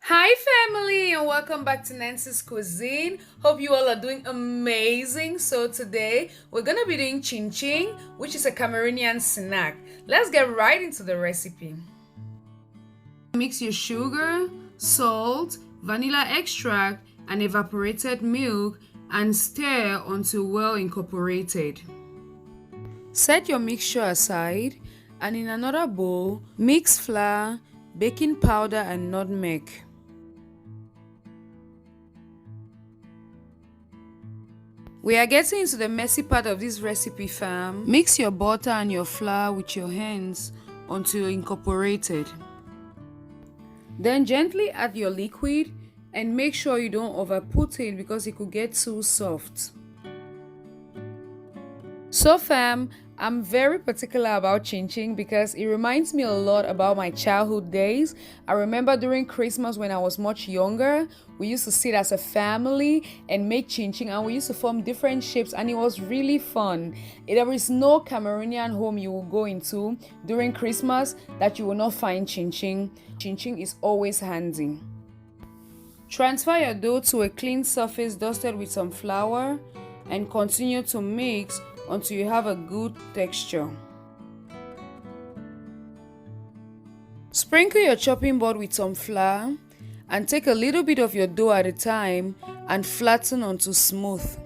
Hi family and welcome back to Nancy's Cuisine. Hope you all are doing amazing. So today we're gonna be doing chin chin, which is a Cameroonian snack. Let's get right into the recipe. Mix your sugar, salt, vanilla extract, and evaporated milk and stir until well incorporated. Set your mixture aside and in another bowl, mix flour, baking powder, and nutmeg. We are getting into the messy part of this recipe, fam. Mix your butter and your flour with your hands until incorporated. Then gently add your liquid and make sure you don't overput it because it could get too soft. So fam, I'm very particular about chin chin because it reminds me a lot about my childhood days. I remember during Christmas when I was much younger, we used to sit as a family and make chin chin, and we used to form different shapes, and it was really fun. There is no Cameroonian home you will go into during Christmas that you will not find chin chin. Chin chin is always handy. Transfer your dough to a clean surface dusted with some flour and continue to mix until you have a good texture. Sprinkle your chopping board with some flour and take a little bit of your dough at a time and flatten until smooth.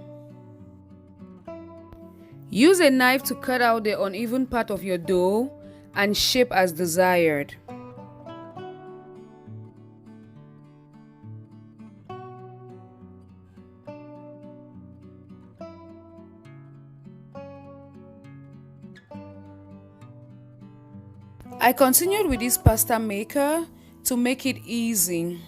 Use a knife to cut out the uneven part of your dough and shape as desired. I continued with this pasta maker to make it easy.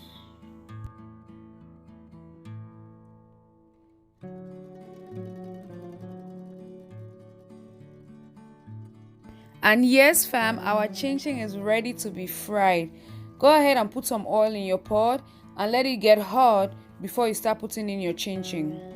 And yes fam, our chin chin is ready to be fried. Go ahead and put some oil in your pot and let it get hot before you start putting in your chin chin.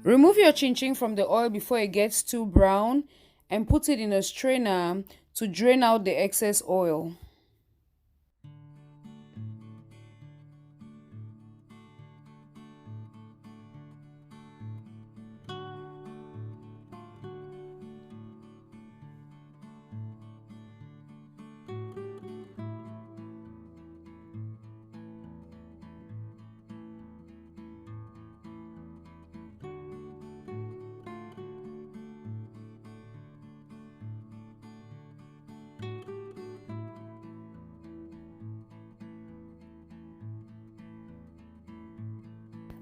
Remove your chin chin from the oil before it gets too brown and put it in a strainer to drain out the excess oil.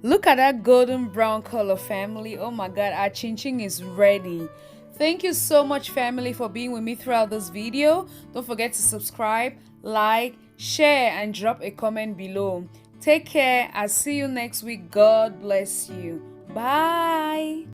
Look at that golden brown color, family. Oh my god, our chin chin is ready. Thank you so much, family, for being with me throughout this video. Don't forget to subscribe, like, share, and drop a comment below. Take care. I'll see you next week. God bless you. Bye.